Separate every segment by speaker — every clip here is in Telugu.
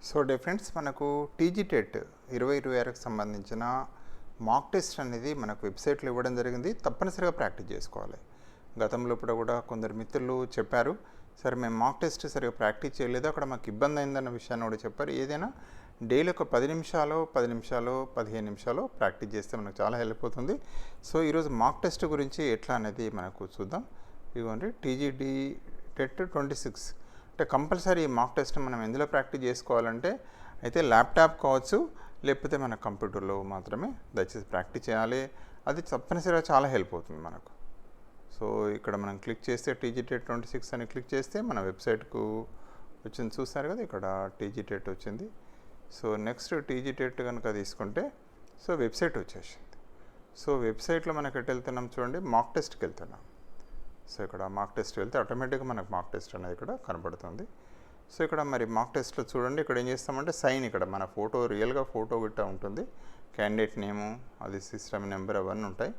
Speaker 1: సో ఫ్రెండ్స్, మనకు టీజీ టెట్ 2026కి సంబంధించిన మాక్ టెస్ట్ అనేది మనకు వెబ్సైట్లో ఇవ్వడం జరిగింది. తప్పనిసరిగా ప్రాక్టీస్ చేసుకోవాలి. గతంలో కూడా కొందరు మిత్రులు చెప్పారు, సరే మేము మాక్ టెస్ట్ సరిగా ప్రాక్టీస్ చేయలేదు, అక్కడ మాకు ఇబ్బంది అయిందన్న విషయాన్ని కూడా చెప్పారు. ఏదైనా డైలీ ఒక 10 నిమిషాలు 15 నిమిషాలు ప్రాక్టీస్ చేస్తే మనకు చాలా హెల్ప్ అవుతుంది. సో ఈరోజు మాక్ టెస్ట్ గురించి ఎట్లా అనేది మనకు చూద్దాం. ఇదిగోండి టీజీడీ టెట్ 26 అంటే కంపల్సరీ ఈ మాక్ టెస్ట్ మనం ఎందులో ప్రాక్టీస్ చేసుకోవాలంటే అయితే ల్యాప్టాప్ కావచ్చు, లేకపోతే మన కంప్యూటర్లో మాత్రమే దయచేసి ప్రాక్టీస్ చేయాలి. అది తప్పనిసరిగా చాలా హెల్ప్ అవుతుంది మనకు. సో ఇక్కడ మనం క్లిక్ చేస్తే టీజీ టెట్ 26 అని క్లిక్ చేస్తే మన వెబ్సైట్కు వచ్చింది. చూస్తారు కదా, ఇక్కడ టీజీ టెట్ వచ్చింది. సో నెక్స్ట్ టీజీ టెట్ కనుక తీసుకుంటే సో వెబ్సైట్ వచ్చేసింది. సో వెబ్సైట్లో మనకి ఎటు వెళ్తున్నాం చూడండి, మాక్ టెస్ట్కి వెళ్తున్నాం. సో ఇక్కడ మాక్ టెస్ట్ వెళ్తే ఆటోమేటిక్గా మనకు మాక్ టెస్ట్ అనేది ఇక్కడ కనబడుతుంది. సో ఇక్కడ మరి మాక్ టెస్ట్లో చూడండి, ఇక్కడ ఏం చేస్తామంటే సైన్, ఇక్కడ మన ఫోటో రియల్గా ఫోటో గిట్ట ఉంటుంది, క్యాండిడేట్ నేము, అది సిస్టమ్ నెంబర్ అవన్నీ ఉంటాయి.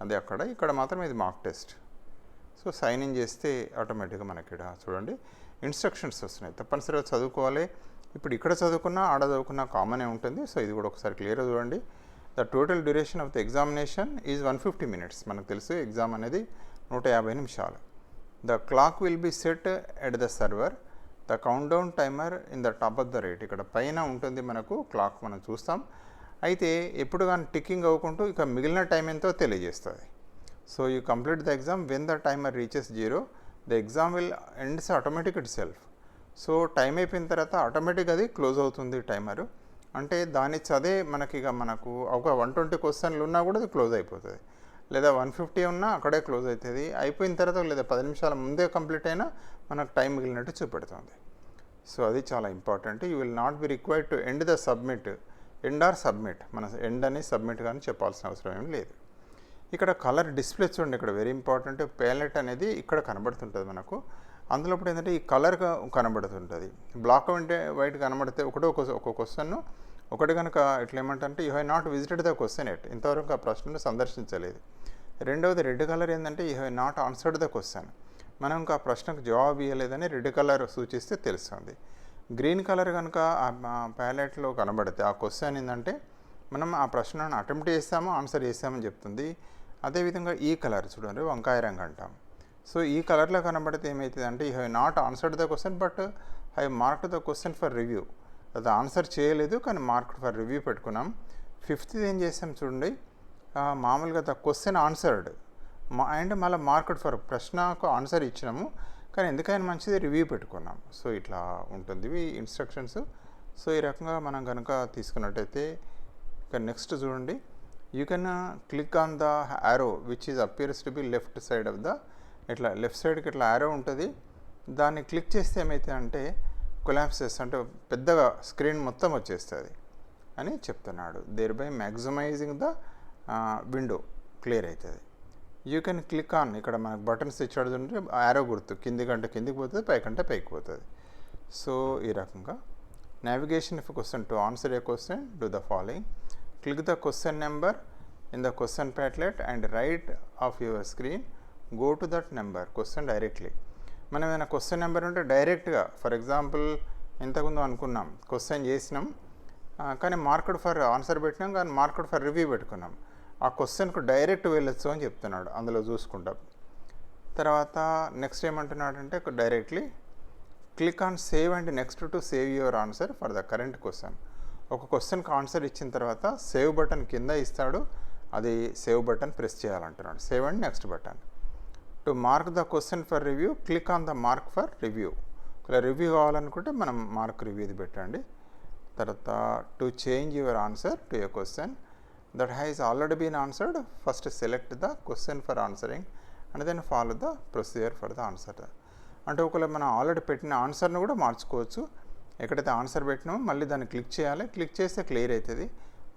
Speaker 1: అది ఇక్కడ మాత్రం ఇది mock test. So sign in చేస్తే ఆటోమేటిక్గా మనకి ఇక్కడ చూడండి ఇన్స్ట్రక్షన్స్ వస్తున్నాయి. తప్పనిసరిగా చదువుకోవాలి. ఇప్పుడు ఇక్కడ చదువుకున్నా ఆడ చదువుకున్నా కామనే ఉంటుంది. సో ఇది కూడా ఒకసారి క్లియర్గా చూడండి. The total duration of the examination is 150 minutes. మనకు తెలుసు ఎగ్జామ్ అనేది 150 నిమిషాలు. The clock will be set at the server. The count down timer in the top of the right. ఇక్కడ పైన ఉంటుంది మనకు క్లాక్, మనం చూస్తాం. అయితే ఎప్పుడు కానీ టిక్కింగ్ అవ్వకుంటూ ఇక మిగిలిన టైం ఎంతో తెలియజేస్తుంది. So you complete the exam when the timer reaches 0. The exam will ends automatic it self. So time అయిపోయిన తర్వాత ఆటోమేటిక్ అది క్లోజ్ అవుతుంది టైమరు. అంటే దాని చదే మనకి మనకు ఒక 120 క్వశ్చన్లు ఉన్నా కూడా అది క్లోజ్ అయిపోతుంది, లేదా 150 ఉన్నా అక్కడే క్లోజ్ అవుతుంది. అయిపోయిన తర్వాత లేదా 10 నిమిషాల ముందే కంప్లీట్ అయినా మనకు టైం మిగిలినట్టు చూపెడుతుంది. సో అది చాలా important. You will not be required to end the submit, end or submit. మన ఎండ్ అని సబ్మిట్ కానీ చెప్పాల్సిన అవసరం ఏం లేదు. ఇక్కడ కలర్ డిస్ప్లే చూడండి, ఇక్కడ వెరీ ఇంపార్టెంట్. ప్యాలెట్ అనేది ఇక్కడ కనబడుతుంటుంది మనకు. అందులో ఇప్పుడు ఏంటంటే ఈ కలర్ కనబడుతుంటుంది. బ్లాక్ అంటే వైట్ కనబడితే ఒక క్వశ్చన్ ఒకటి కనుక ఇట్లా ఏమంటే you have not visited the question at, ఇంతవరకు ఆ ప్రశ్నను సందర్శించలేదు. రెండవది రెడ్ కలర్ ఏంటంటే you have not answered the question, మనం ఇంకా ఆ ప్రశ్నకు జవాబు ఇవ్వలేదని రెడ్ కలర్ సూచిస్తే తెలుస్తుంది. గ్రీన్ కలర్ కనుక ఆ ప్యాలెట్లో కనబడితే ఆ క్వశ్చన్ ఏంటంటే మనం ఆ ప్రశ్నను అటెంప్ట్ చేస్తామో ఆన్సర్ చేస్తామని చెప్తుంది. అదేవిధంగా ఈ కలర్ చూడండి, వంకాయ రంగు అంటాం. సో ఈ కలర్లో కనబడితే ఏమవుతుంది అంటే you have not answered the question but have marked the question for review. అది ఆన్సర్ చేయలేదు కానీ మార్క్డ్ ఫర్ రివ్యూ పెట్టుకున్నాం. ఫిఫ్త్ ఏం చేస్తాం చూడండి, మామూలుగా ద క్వశ్చన్ ఆన్సర్డ్ అండ్ మళ్ళీ మార్క్డ్ ఫర్, ప్రశ్నకు ఆన్సర్ ఇచ్చినాము కానీ ఎందుకైనా మంచిది రివ్యూ పెట్టుకున్నాం. సో ఇట్లా ఉంటుంది ఇవి ఇన్స్ట్రక్షన్స్. సో ఈ రకంగా మనం కనుక తీసుకున్నట్టయితే ఇక నెక్స్ట్ చూడండి, you can click on the arrow which is appears to be left side of the, ఇట్లా లెఫ్ట్ సైడ్కి ఇట్లా యారో ఉంటుంది. దాన్ని క్లిక్ చేస్తే ఏమైతే అంటే కొలాప్సెస్, అంటే పెద్దగా స్క్రీన్ మొత్తం వచ్చేస్తుంది అని చెప్తున్నాడు. Thereby maximising the window clear అవుతుంది. యూ కెన్ క్లిక్ ఆన్, ఇక్కడ మనకు బటన్స్ ఇచ్చాడు ఉంటే యారో గుర్తు కింది కంటే కిందికి పోతుంది, పైకంటే పైకి పోతుంది. సో ఈ రకంగా navigation if question to answer a question do the following. Click the question number in the question palette and right of your screen go to that number question directly. మనం ఏదైనా క్వశ్చన్ నెంబర్ ఉంటే డైరెక్ట్గా, ఫర్ ఎగ్జాంపుల్ ఇంతకుముందు అనుకున్నాం క్వశ్చన్ చేసినాం కానీ మార్క్డ్ ఫర్ ఆన్సర్ పెట్టినాం కానీ మార్క్డ్ ఫర్ రివ్యూ పెట్టుకున్నాం, ఆ క్వశ్చన్కు డైరెక్ట్ వెళ్ళొచ్చు అని చెప్తున్నాడు అందులో చూసుకుంటాం. తర్వాత నెక్స్ట్ ఏమంటున్నాడు అంటే directly click on save and next to save your answer for the current question. ఒక క్వశ్చన్కి ఆన్సర్ ఇచ్చిన తర్వాత సేవ్ బటన్ కింద ఇస్తాడు, అది సేవ్ బటన్ ప్రెస్ చేయాలంటున్నాడు. Save and next button. To mark the question for review click on the mark for review. ఇలా రివ్యూ కావాలనుకుంటే మనం మార్క్ రివ్యూది పెట్టండి. తర్వాత to change your answer to a question that has already been answered first select the question for answering and then follow the procedure for the answer. అంటే ఒకవేళ మనం ఆల్రెడీ పెట్టిన ఆన్సర్ను కూడా మార్చుకోవచ్చు. ఎక్కడైతే ఆన్సర్ పెట్టినామో మళ్ళీ దాన్ని క్లిక్ చేయాలి, క్లిక్ చేస్తే క్లియర్ అవుతుంది,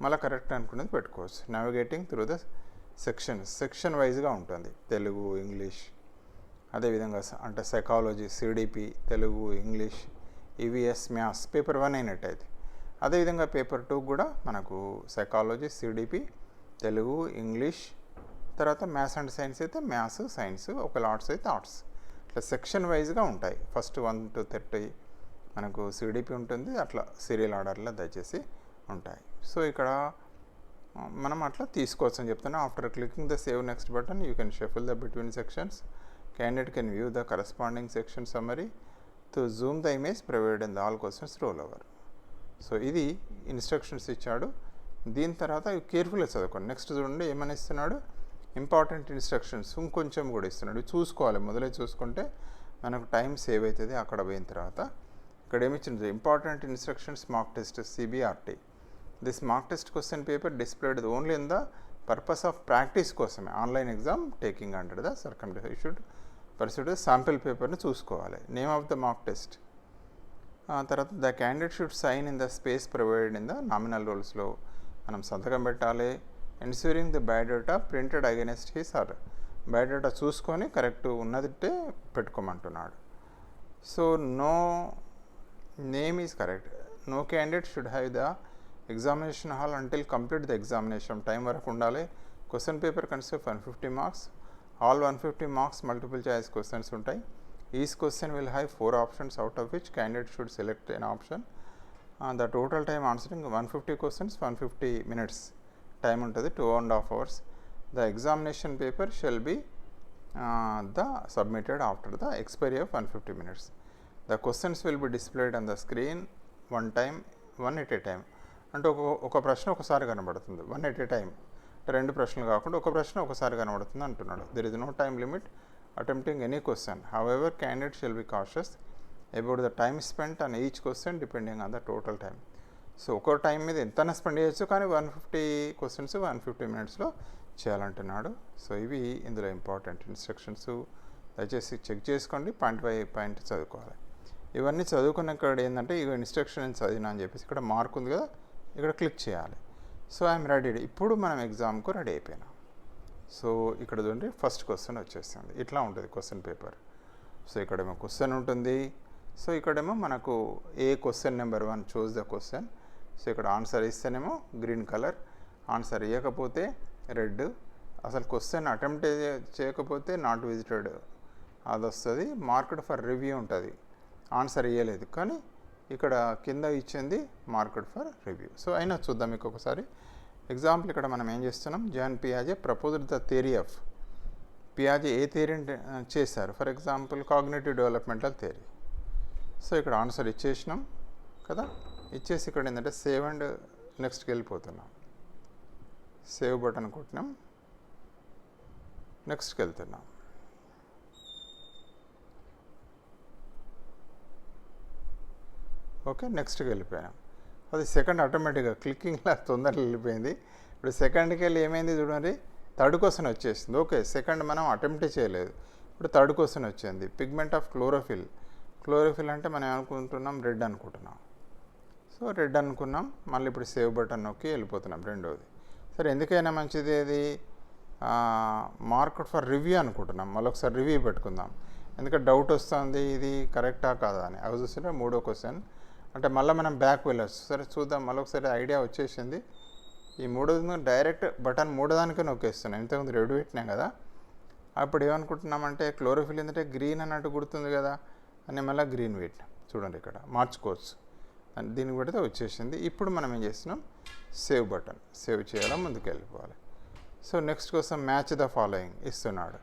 Speaker 1: మళ్ళీ కరెక్ట్ అనుకునేది పెట్టుకోవచ్చు. నావిగేటింగ్ త్రూ ద సెక్షన్ వైజ్గా ఉంటుంది, తెలుగు ఇంగ్లీష్, అదేవిధంగా అంటే psychology CDP Telugu English, EVS maths paper 1 అయినట్టయితే. అదేవిధంగా పేపర్ 2 కూడా మనకు సైకాలజీ సిడిపి తెలుగు ఇంగ్లీష్, తర్వాత మ్యాథ్స్ అండ్ సైన్స్ అయితే మ్యాథ్స్ సైన్స్, ఒకవేళ ఆర్ట్స్ అయితే ఆర్ట్స్. ఇట్లా సెక్షన్ వైజ్గా ఉంటాయి. ఫస్ట్ 1 to 30 మనకు సిడిపి ఉంటుంది, అట్లా సీరియల్ ఆర్డర్లో దయచేసి ఉంటాయి. సో ఇక్కడ మనం అట్లా తీసుకోవచ్చు అని చెప్తాను. After clicking the save next button you can shuffle the between sections. Candidate can view the corresponding section summary to Zoom the image provided in the all questions role over. So ఇది ఇన్స్ట్రక్షన్స్ ఇచ్చాడు. దీని తర్వాత కేర్ఫుల్గా చదువుకోండి. నెక్స్ట్ చూడండి ఏమని ఇస్తున్నాడు, ఇంపార్టెంట్ ఇన్స్ట్రక్షన్స్ ఇంకొంచెం కూడా ఇస్తున్నాడు. చూసుకోవాలి, మొదలై చూసుకుంటే మనకు టైం సేవ్ అవుతుంది. అక్కడ పోయిన తర్వాత ఇక్కడ ఏమి ఇచ్చింది, important instructions mark test CBRT. This mark test question paper displayed only in the purpose of practice కోసమే. Online exam taking under the circumstances you should perused sample పేపర్ని చూసుకోవాలి. Name of the mark test. తర్వాత the candidate should sign in the space provided in the nominal రోల్స్లో మనం సంతకం పెట్టాలి. Ensuring the biodata printed against his her. Biodata చూసుకొని కరెక్ట్ ఉన్నదిట్టే పెట్టుకోమంటున్నాడు. So no name is correct. No candidate should have the examination hall until complete the examination. Time వరకు ఉండాలి. Question paper consist 150 marks. All 150 marks multiple choice questions ఉంటాయి. Each question will have 4 options out of which candidate should select an option. The total time answering 150 questions 150 minutes time ఉంటుంది, 2.5 hours. The examination paper shall be the submitted after the expiry of 150 minutes. The questions will be displayed on the screen one at a time. అంటే ఒక ప్రశ్న ఒకసారి కనబడుతుంది, 1 at a time. 2 ప్రశ్నలు కాకుండా ఒక ప్రశ్న ఒకసారి కనబడుతుంది అంటున్నాడు. There is no time limit attempting any question. However candidate shall be cautious about the time spent on each question depending on the total time. So ఒక టైం మీద ఎంతైనా స్పెండ్ చేయొచ్చు, కానీ 150 క్వశ్చన్స్ 150 minutesలో చేయాలంటున్నాడు. సో ఇవి ఇందులో ఇంపార్టెంట్ ఇన్స్ట్రక్షన్స్. దయచేసి చెక్ చేసుకోండి, పాయింట్ బై పాయింట్ చదువుకోవాలి. ఇవన్నీ చదువుకున్నాక ఏంటంటే ఇక ఇన్స్ట్రక్షన్ చదివినా అని చెప్పేసి ఇక్కడ మార్క్ ఉంది కదా, ఇక్కడ క్లిక్ చేయాలి. So I'm ready. ఇప్పుడు మనం ఎగ్జామ్కు రెడీ అయిపోయినాం. సో ఇక్కడ చూడండి ఫస్ట్ క్వశ్చన్ వచ్చేస్తుంది. ఇట్లా ఉంటుంది క్వశ్చన్ పేపర్. సో ఇక్కడేమో క్వశ్చన్ ఉంటుంది. సో ఇక్కడేమో మనకు ఏ question number 1 choose the question. So ఇక్కడ ఆన్సర్ ఇస్తేనేమో గ్రీన్ కలర్, ఆన్సర్ ఇవ్వకపోతే రెడ్, అసలు క్వశ్చన్ అటెంప్ట్ చేయకపోతే నాట్ విజిటెడ్ అది వస్తుంది. మార్క్డ్ ఫర్ రివ్యూ ఉంటుంది, ఆన్సర్ ఇవ్వలేదు కానీ ఇక్కడ కింద ఇచ్చింది మార్క్డ్ ఫర్ రివ్యూ. సో అయినా చూద్దాం మీకు ఒకసారి ఎగ్జాంపుల్. ఇక్కడ మనం ఏం చేస్తున్నాం, జాన్ పియాజే ప్రపోజ్డ్ ద థియరీ ఆఫ్. పియాజే ఏ థియరీని చేశారు, for example cognitive developmental theory. So ఇక్కడ ఆన్సర్ ఇచ్చేసినాం కదా, ఇచ్చేసి ఇక్కడ ఏంటంటే సేవ్ అండ్ నెక్స్ట్కి వెళ్ళిపోతున్నాం. సేవ్ బటన్ కొట్టినాం, నెక్స్ట్కి వెళ్తున్నాం. ఓకే, నెక్స్ట్కి వెళ్ళిపోయాం. అది సెకండ్ ఆటోమేటిక్గా క్లిక్కింగ్లా తొందరగా వెళ్ళిపోయింది. ఇప్పుడు సెకండ్కి వెళ్ళి ఏమైంది చూడండి, థర్డ్ క్వశ్చన్ వచ్చేసింది. ఓకే, సెకండ్ మనం అటెంప్ట్ చేయలేదు, ఇప్పుడు థర్డ్ క్వశ్చన్ వచ్చింది. Pigment of chlorophyll. క్లోరోఫిల్ అంటే మనం ఏమనుకుంటున్నాం, రెడ్ అనుకుంటున్నాం. సో రెడ్ అనుకున్నాం, మళ్ళీ ఇప్పుడు సేవ్ బటన్ నొక్కి వెళ్ళిపోతున్నాం రెండవది. సరే, ఎందుకైనా మంచిది అది మార్క్డ్ ఫర్ రివ్యూ అనుకుంటున్నాం. మళ్ళీ ఒకసారి రివ్యూ పెట్టుకుందాం, ఎందుకంటే డౌట్ వస్తుంది ఇది కరెక్టా కాదా అని. అవి చూస్తుంటే మూడో క్వశ్చన్ అంటే మళ్ళీ మనం బ్యాక్ వెళ్ళొచ్చు. సరే చూద్దాం, మళ్ళీ ఒకసారి ఐడియా వచ్చేసింది. ఈ మూడోది డైరెక్ట్ బటన్ మూడోదానికే నొక్కేస్తున్నాం. ఇంతకుముందు రెడ్ పెట్టినాం కదా, అప్పుడు ఏమనుకుంటున్నామంటే క్లోరోఫిల్ ఏంటంటే గ్రీన్ అన్నట్టు గుర్తుంది కదా అని మళ్ళీ గ్రీన్ పెట్టినాం. చూడండి ఇక్కడ మార్చుకోవచ్చు, దీనికి పెడితే వచ్చేసింది. ఇప్పుడు మనం ఏం చేస్తున్నాం, సేవ్ బటన్ సేవ్ చేయాలా, ముందుకు వెళ్ళిపోవాలి. సో నెక్స్ట్ కోసం మ్యాచ్ ద ఫాలోయింగ్ ఇస్తున్నాడు.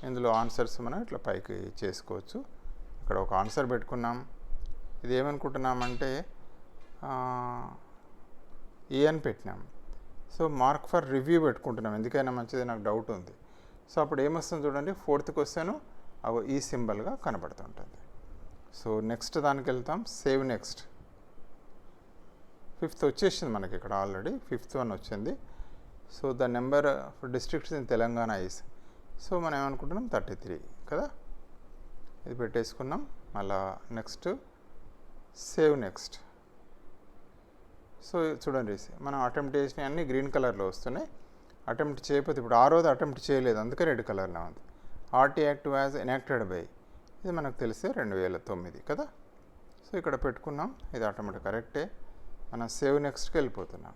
Speaker 1: ఇందులో ఆన్సర్స్ మనం ఇట్లా పైకి చేసుకోవచ్చు. ఇక్కడ ఒక ఆన్సర్ పెట్టుకున్నాం. ఇది ఏమనుకుంటున్నామంటే ఏ అని పెట్టినాం. సో మార్క్ ఫర్ రివ్యూ పెట్టుకుంటున్నాం, ఎందుకైనా మంచిది, నాకు డౌట్ ఉంది. సో అప్పుడు ఏమొస్తుంది చూడండి, ఫోర్త్ క్వశ్చన్ అవి ఈ సింబల్గా కనబడుతుంటుంది. సో నెక్స్ట్ దానికి వెళ్తాం, సేవ్ నెక్స్ట్. ఫిఫ్త్ వచ్చేసింది మనకి ఇక్కడ ఆల్రెడీ, ఫిఫ్త్ వన్ వచ్చింది. So the number of districts in Telangana is. So మనం ఏమనుకుంటున్నాం 33 కదా, ఇది పెట్టేసుకున్నాం. మళ్ళా నెక్స్ట్ సేవ్ నెక్స్ట్. సో చూడండి, మనం అటెంప్ట్ చేసిన అన్నీ గ్రీన్ కలర్లో వస్తున్నాయి. అటెంప్ట్ చేయకపోతే ఇప్పుడు 6వ అటెంప్ట్ చేయలేదు, అందుకే రెడ్ కలర్లో ఉంది. RTI act was enacted by, ఇది మనకు తెలిసే 2009 కదా. సో ఇక్కడ పెట్టుకున్నాం, ఇది ఆటోమేటిక్ కరెక్టే. మనం సేవ్ నెక్స్ట్కి వెళ్ళిపోతున్నాం.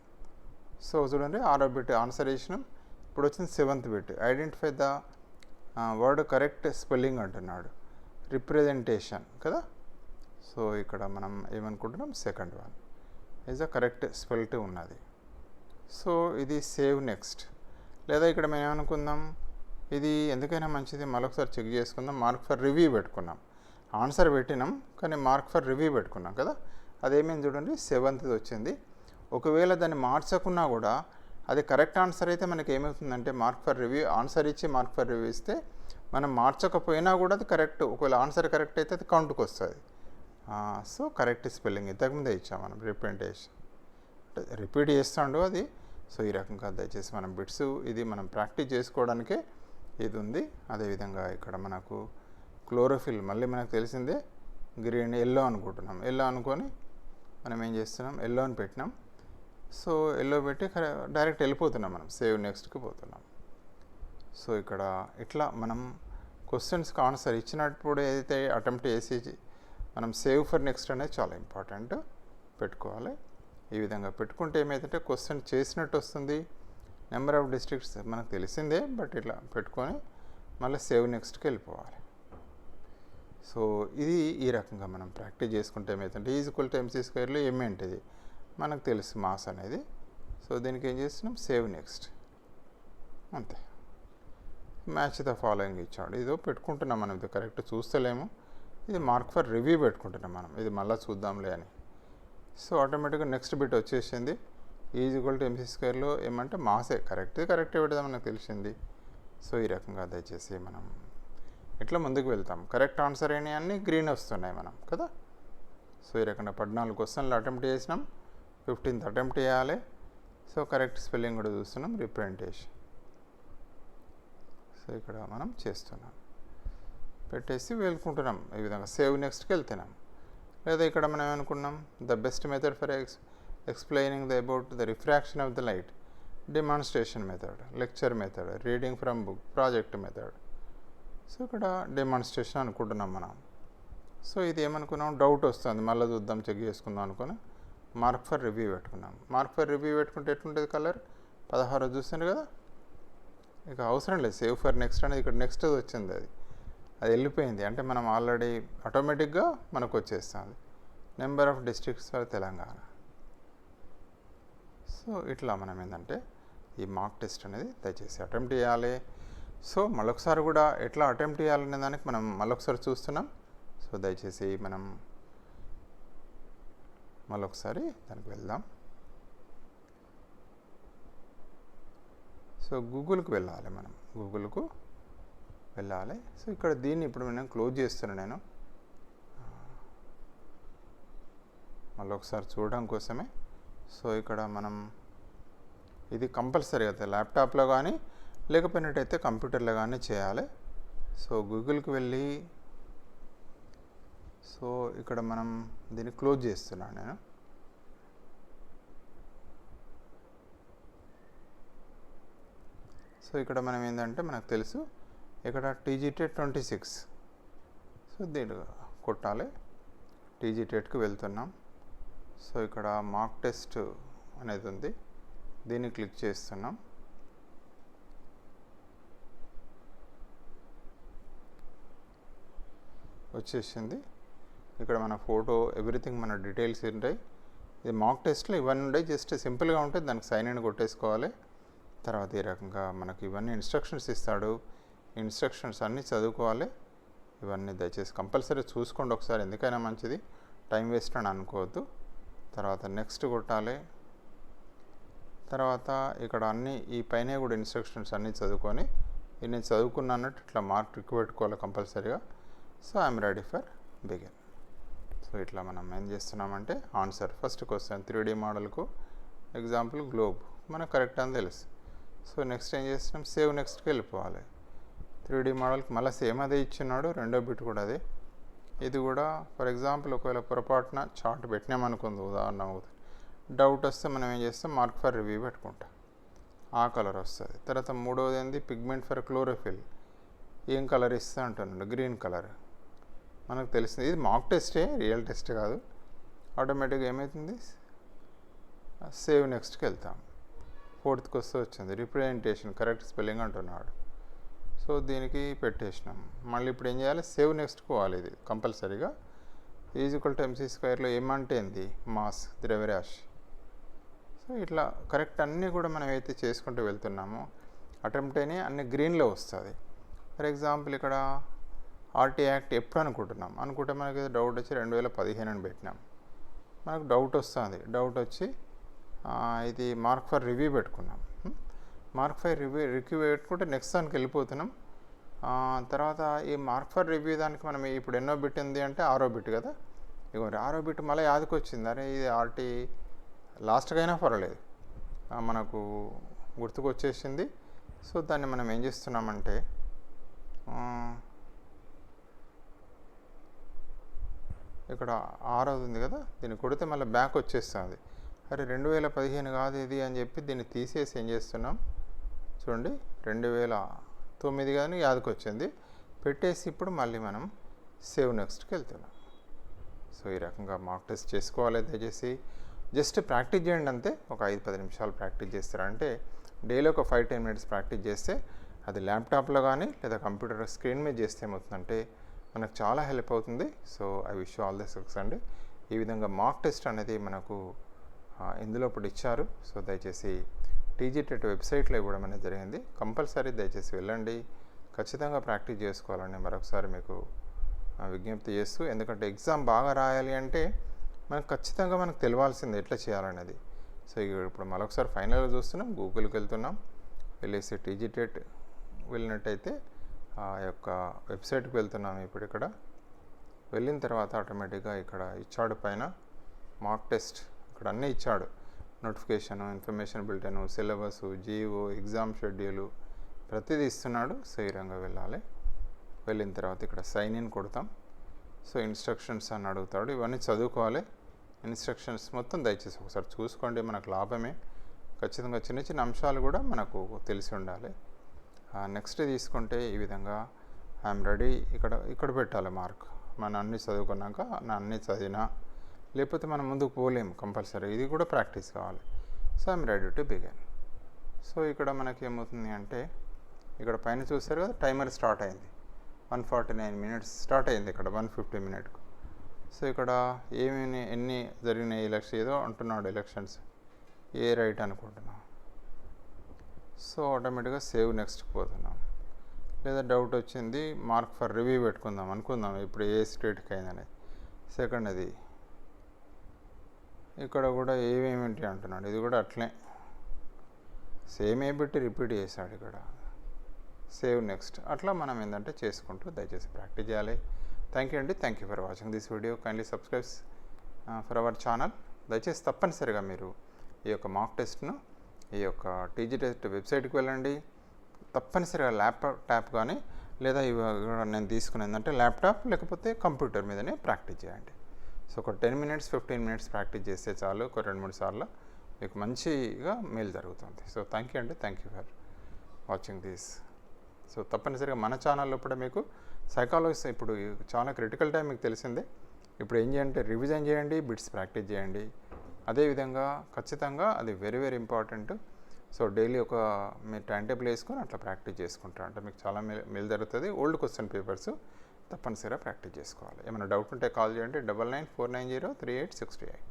Speaker 1: సో చూడండి 6వ బిట్ ఆన్సర్ చేసినాం. ఇప్పుడు వచ్చింది 7th bit, identify the word correct spelling అంటున్నాడు. రిప్రజెంటేషన్ కదా, సో ఇక్కడ మనం ఏమనుకుంటున్నాం, second one is a correct spelt ఉన్నది. సో ఇది సేవ్ నెక్స్ట్. లేదా ఇక్కడ మేము ఏమనుకుందాం, ఇది ఎందుకైనా మంచిది మరొకసారి చెక్ చేసుకుందాం, మార్క్ ఫర్ రివ్యూ పెట్టుకున్నాం. ఆన్సర్ పెట్టినాం కానీ మార్క్ ఫర్ రివ్యూ పెట్టుకున్నాం కదా, అదేమైంది చూడండి, 7th వచ్చింది. ఒకవేళ దాన్ని మార్చకున్నా కూడా అది కరెక్ట్ ఆన్సర్ అయితే మనకి ఏమవుతుందంటే, మార్క్ ఫర్ రివ్యూ ఆన్సర్ ఇచ్చి మార్క్ ఫర్ రివ్యూ ఇస్తే మనం మార్చకపోయినా కూడా అది కరెక్ట్, ఒకవేళ ఆన్సర్ కరెక్ట్ అయితే అది కౌంట్కి వస్తుంది. సో కరెక్ట్ స్పెల్లింగ్ ఇంతకుముందే ఇచ్చాం మనం, రిప్రజెంటేషన్ రిపీట్ చేస్తాడు అది. సో ఈ రకంగా దయచేసి మనం బిట్స్ ఇది మనం ప్రాక్టీస్ చేసుకోవడానికే ఇది ఉంది. అదేవిధంగా ఇక్కడ మనకు క్లోరోఫిల్ మళ్ళీ మనకు తెలిసిందే, గ్రీన్ ఎల్లో అనుకుంటున్నాం. ఎల్లో అనుకొని మనం ఏం చేస్తున్నాం, ఎల్లో అని పెట్టినాం. సో ఎల్లో పెట్టి డైరెక్ట్ వెళ్ళిపోతున్నాం, మనం సేవ్ నెక్స్ట్కి పోతున్నాం. సో ఇక్కడ ఇట్లా మనం క్వశ్చన్స్కి ఆన్సర్ ఇచ్చినప్పుడు ఏదైతే అటెంప్ట్ చేసి మనం సేవ్ ఫర్ నెక్స్ట్ అనేది చాలా ఇంపార్టెంట్ పెట్టుకోవాలి. ఈ విధంగా పెట్టుకుంటే ఏమైతే క్వశ్చన్ చేసినట్టు వస్తుంది. నెంబర్ ఆఫ్ డిస్ట్రిక్ట్స్ మనకు తెలిసిందే, బట్ ఇట్లా పెట్టుకొని మళ్ళీ సేవ్ నెక్స్ట్కి వెళ్ళిపోవాలి. సో ఇది ఈ రకంగా మనం ప్రాక్టీస్ చేసుకుంటే ఏమైతే ఈజ్వల్ టు MC స్క్వేర్లో ఏమేంటిది మనకు తెలుసు, మాస్ అనేది. సో దీనికి ఏం చేస్తున్నాం, సేవ్ నెక్స్ట్ అంతే. మ్యాచ్ ద ఫాలోయింగ్ ఇచ్చాడు, ఇదో పెట్టుకుంటున్నాం మనం. ఇది కరెక్ట్ చూస్తలేము, ఇది మార్క్ ఫర్ రివ్యూ పెట్టుకుంటున్నాం మనం, ఇది మళ్ళీ చూద్దాంలే అని. సో ఆటోమేటిక్గా నెక్స్ట్ బిట్ వచ్చేసింది. ఈజ్వల్ టు MC స్క్వేర్లో ఏమంటే మాసే కరెక్ట్ పెడదాం మనకు తెలిసింది. సో ఈ రకంగా దయచేసి మనం ఇట్లా ముందుకు వెళ్తాం. కరెక్ట్ ఆన్సర్ అయినాయి అన్నీ గ్రీన్ వస్తున్నాయి మనం కదా. సో ఈ రకంగా 14 క్వశ్చన్లు అటెంప్ట్ చేసినాం, 15th అటెంప్ట్ చేయాలి. సో కరెక్ట్ స్పెల్లింగ్ కూడా చూస్తున్నాం, రిప్రజెంటేషన్. సో ఇక్కడ మనం చేస్తున్నాం, పెట్టేసి వెళ్ళుకుంటున్నాం. ఈ విధంగా సేవ్ నెక్స్ట్కి వెళ్తున్నాం. లేదా ఇక్కడ మనం ఏమనుకున్నాం, the best method for explaining the about the refraction of the light, demonstration method, lecture method, reading from book, project method. So ఇక్కడ డెమాన్స్ట్రేషన్ అనుకుంటున్నాం మనం. సో ఇది ఏమనుకున్నాం, డౌట్ వస్తుంది మళ్ళీ చూద్దాం చెక్ చేసుకుందాం అనుకుని మార్క్ ఫర్ రివ్యూ పెట్టుకున్నాం. మార్క్ ఫర్ రివ్యూ పెట్టుకుంటే ఎట్లుంటుంది కలర్, 16 చూస్తుంది కదా. ఇక అవసరం లేదు సేవ్ ఫర్ నెక్స్ట్ అనేది, ఇక్కడ నెక్స్ట్ వచ్చింది, అది వెళ్ళిపోయింది. అంటే మనం ఆల్రెడీ ఆటోమేటిక్గా మనకు వచ్చేస్తుంది. Number of districts for Telangana. So ఇట్లా మనం ఏంటంటే ఈ మాక్ టెస్ట్ అనేది దయచేసి అటెంప్ట్ చేయాలి. సో మళ్ళొకసారి కూడా ఎట్లా అటెంప్ట్ చేయాలనే దానికి మనం మళ్ళొకసారి చూస్తున్నాం. సో దయచేసి మనం మళ్ళొకసారి దానికి వెళ్దాం. సో గూగుల్కి వెళ్ళాలి, మనం గూగుల్కు వెళ్ళాలి. సో ఇక్కడ దీన్ని ఇప్పుడు నేను క్లోజ్ చేస్తున్నాను నేను మళ్ళీ ఒకసారి చూడడం కోసమే. సో ఇక్కడ మనం ఇది కంపల్సరీ అయితే ల్యాప్టాప్లో కానీ లేకపోయినట్టయితే కంప్యూటర్లో కానీ చేయాలి. సో గూగుల్కి వెళ్ళి సో ఇక్కడ మనం దీన్ని క్లోజ్ చేస్తున్నాను నేను. సో ఇక్కడ మనం ఏంటంటే మనకు తెలుసు ఇక్కడ TGTET 26. సో దీన్ని కొట్టాలి, TGTETకి వెళ్తున్నాం. సో ఇక్కడ మాక్ టెస్ట్ అనేది ఉంది, దీన్ని క్లిక్ చేస్తున్నాం. వచ్చేసింది. ఇక్కడ మన ఫోటో ఎవ్రీథింగ్ మన డీటెయిల్స్ ఉంటాయి. ఇది మాక్ టెస్ట్లో ఇవన్నీ ఉంటాయి, జస్ట్ సింపుల్గా ఉంటుంది, దానికి సైన్ ఇన్ కొట్టేసుకోవాలి. తర్వాత ఈ రకంగా మనకి ఇవన్నీ ఇన్స్ట్రక్షన్స్ ఇస్తాడు, ఇన్స్ట్రక్షన్స్ అన్నీ చదువుకోవాలి. ఇవన్నీ దయచేసి కంపల్సరీ చూసుకోండి ఒకసారి, ఎందుకైనా మంచిది, టైం వేస్ట్ అని అనుకోవద్దు. తర్వాత నెక్స్ట్ కొట్టాలి. తర్వాత ఇక్కడ అన్నీ ఈ పైన కూడా ఇన్స్ట్రక్షన్స్ అన్నీ చదువుకొని నేను చదువుకున్నా అన్నట్టు ఇట్లా మార్క్ పెట్టుకోవాలి కంపల్సరీగా. So I'm ready for begin. So ఇట్లా మనం ఏం చేస్తున్నామంటే ఆన్సర్ ఫస్ట్ క్వశ్చన్ 3D మోడల్కు ఎగ్జాంపుల్ గ్లోబ్ మనకు కరెక్ట్ అని తెలుసు. సో నెక్స్ట్ ఏం చేస్తున్నాం, సేవ్ నెక్స్ట్కి వెళ్ళిపోవాలి. 3D మోడల్కి మళ్ళీ సేమ్ అదే ఇచ్చినాడు, రెండో బిట్ కూడా అదే. ఇది కూడా ఫర్ ఎగ్జాంపుల్ ఒకవేళ పొరపాటున చార్ట్ పెట్టినామనుకుంది, ఉదాహరణ డౌట్ వస్తే మనం ఏం చేస్తాం, మార్క్ ఫర్ రివ్యూ పెట్టుకుంటాం, ఆ కలర్ వస్తుంది. తర్వాత మూడవది ఏంది, పిగ్మెంట్ ఫర్ క్లోరోఫిల్, ఏం కలర్ ఇస్తా అంటున్నాడు, గ్రీన్ కలర్. మనకు తెలిసింది ఇది మాక్ టెస్టే, రియల్ టెస్ట్ కాదు. ఆటోమేటిక్గా ఏమవుతుంది, సేవ్ నెక్స్ట్కి వెళ్తాం. 4th క్వశ్చన్ వచ్చింది, రిప్రజెంటేషన్ కరెక్ట్ స్పెల్లింగ్ అంటున్నాడు. సో దీనికి పెట్టేసినాం. మళ్ళీ ఇప్పుడు ఏం చేయాలి, సేవ్ నెక్స్ట్ పోవాలి, ఇది కంపల్సరీగా. E=mc² ఏమంటే ఏంది మాస్ ద్రవ్యరాశి. సో ఇట్లా కరెక్ట్ అన్నీ కూడా మనం అయితే చేసుకుంటూ వెళ్తున్నామో ఆటోమేటిక్గా అన్ని గ్రీన్లో వస్తుంది. ఫర్ ఎగ్జాంపుల్ ఇక్కడ ఆర్టీ యాక్ట్ ఎప్పుడు అనుకుంటే మనకి డౌట్ వచ్చి 2015 అని పెట్టినాం. మనకు డౌట్ వస్తుంది. డౌట్ వచ్చి ఇది మార్క్ ఫర్ రివ్యూ పెట్టుకున్నాం. మార్క్ ఫర్ రివ్యూ పెట్టుకుంటే నెక్స్ట్ దానికి వెళ్ళిపోతున్నాం. తర్వాత ఈ మార్క్ ఫర్ రివ్యూ దానికి మనం ఇప్పుడు ఎన్నో బిట్ ఉంది అంటే 6వ బిట్ కదా. ఇగో 6వ బిట్ మళ్ళీ యాదకి వచ్చింది. అరే ఇది ఆర్టీ లాస్ట్కైనా పర్వాలేదు, మనకు గుర్తుకు వచ్చేసింది. సో దాన్ని మనం ఏం చేస్తున్నామంటే ఇక్కడ 6వ ఉంది కదా, దీన్ని కొడితే మళ్ళీ బ్యాక్ వచ్చేస్తుంది. అరే 2015 కాదు ఇది అని చెప్పి దీన్ని తీసేసి ఏం చేస్తున్నాం చూడండి, 2009 కానీ యాదకి వచ్చింది పెట్టేసి ఇప్పుడు మళ్ళీ మనం సేవ్ నెక్స్ట్కి వెళ్తున్నాం. సో ఈ రకంగా మాక్ టెస్ట్ చేసుకోవాలి. దయచేసి జస్ట్ ప్రాక్టీస్ చేయండి అంతే. ఒక 5-10 నిమిషాలు ప్రాక్టీస్ చేస్తారంటే డైలీ ఒక 5-10 మినిట్స్ ప్రాక్టీస్ చేస్తే అది ల్యాప్టాప్లో కానీ లేదా కంప్యూటర్ స్క్రీన్ మీద చేస్తే ఏమవుతుందంటే మనకు చాలా హెల్ప్ అవుతుంది. So I wish all the success అండి. ఈ విధంగా మాక్ టెస్ట్ అనేది మనకు ఇందులో ఇప్పుడు ఇచ్చారు. సో దయచేసి టీజీటెట్ వెబ్సైట్లో ఇవ్వడం అనేది జరిగింది. కంపల్సరీ దయచేసి వెళ్ళండి, ఖచ్చితంగా ప్రాక్టీస్ చేసుకోవాలని మరొకసారి మీకు విజ్ఞప్తి చేస్తూ, ఎందుకంటే ఎగ్జామ్ బాగా రాయాలి అంటే మనకు ఖచ్చితంగా మనకు తెలియాల్సింది ఎట్లా చేయాలనేది. సో ఇప్పుడు మరొకసారి ఫైనల్గా చూస్తున్నాం, గూగుల్కి వెళ్తున్నాం, వెళ్ళేసి టీజీటెట్ వెళ్ళినట్టయితే ఆ యొక్క వెబ్సైట్కి వెళ్తున్నాం. ఇప్పుడు ఇక్కడ వెళ్ళిన తర్వాత ఆటోమేటిక్గా ఇక్కడ ఇచ్చాడు పైన మాక్ టెస్ట్, ఇక్కడ అన్నీ ఇచ్చాడు. Notification, information bulletin, syllabus, GO, exam schedule ప్రతిదీ ఇస్తున్నాడు. సో ఈ రంగా వెళ్ళాలి. వెళ్ళిన తర్వాత ఇక్కడ సైన్ ఇన్ కొడతాం. సో ఇన్స్ట్రక్షన్స్ అని అడుగుతాడు, ఇవన్నీ చదువుకోవాలి. ఇన్స్ట్రక్షన్స్ మొత్తం దయచేసి ఒకసారి చూసుకోండి, మనకు లాభమే. ఖచ్చితంగా చిన్న చిన్న అంశాలు కూడా మనకు తెలిసి ఉండాలి. నెక్స్ట్ తీసుకుంటే ఈ విధంగా ఐఎమ్ రెడీ, ఇక్కడ పెట్టాలి మార్క్. మనం అన్నీ చదువుకున్నాక నా అన్నీ చదివినా, లేకపోతే మనం ముందుకు పోలేము, కంపల్సరీ ఇది కూడా ప్రాక్టీస్ కావాలి. So I'm ready to begin. So ఇక్కడ మనకి ఏమవుతుంది అంటే ఇక్కడ పైన చూస్తారు కదా, టైమర్ స్టార్ట్ అయింది. 149 మినిట్స్ స్టార్ట్ అయింది ఇక్కడ 150 మినిట్కు. సో ఇక్కడ ఎన్ని జరిగినాయి ఎలక్షన్ ఏదో అంటున్నాడు, ఎలక్షన్స్ ఏ రైట్ అనుకుంటున్నాం. సో ఆటోమేటిక్గా సేవ్ నెక్స్ట్కి పోతున్నాం. లేదా డౌట్ వచ్చింది, మార్క్ ఫర్ రివ్యూ అనుకుందాం ఇప్పుడు ఏ స్టేట్కి అయిందని. సెకండ్ అది ఇక్కడ కూడా ఏమేమిటి అంటున్నాడు, ఇది కూడా అట్లే సేమ్ ఏ పెట్టి రిపీట్ చేశాడు. ఇక్కడ సేవ్ నెక్స్ట్, అట్లా మనం ఏంటంటే చేసుకుంటూ దయచేసి ప్రాక్టీస్ చేయాలి. థ్యాంక్ యూ అండి. Thank you for watching this video. Kindly subscribes for our channel. దయచేసి తప్పనిసరిగా మీరు ఈ యొక్క మాక్ టెస్ట్ను ఈ యొక్క టీజీటెట్ వెబ్సైట్కి వెళ్ళండి. తప్పనిసరిగా ల్యాప్టాప్ కానీ లేదా నేను తీసుకుని ఏంటంటే ల్యాప్టాప్ లేకపోతే కంప్యూటర్ మీదనే ప్రాక్టీస్ చేయండి. సో ఒక 10 మినిట్స్ 15 మినిట్స్ ప్రాక్టీస్ చేస్తే చాలు, ఒక 2-3 సార్లు మీకు మంచిగా మేలు జరుగుతుంది. సో థ్యాంక్ యూ అండి. Thank you for watching this. So తప్పనిసరిగా మన ఛానల్లో కూడా మీకు సైకాలజీ ఇప్పుడు చాలా క్రిటికల్ టైం మీకు తెలిసిందే. ఇప్పుడు ఏం చేయంటే రివిజన్ చేయండి, బిట్స్ ప్రాక్టీస్ చేయండి. అదేవిధంగా ఖచ్చితంగా అది very very important. So daily ఒక మీరు టైం టేబుల్ వేసుకొని అట్లా ప్రాక్టీస్ చేసుకుంటారు అంటే మీకు చాలా మేలు జరుగుతుంది. ఓల్డ్ క్వశ్చన్ పేపర్స్ తప్పనిసరిగా ప్రాక్టీస్ చేసుకోవాలి. ఏమైనా డౌట్ ఉంటే కాల్ చేయండి 9949038638.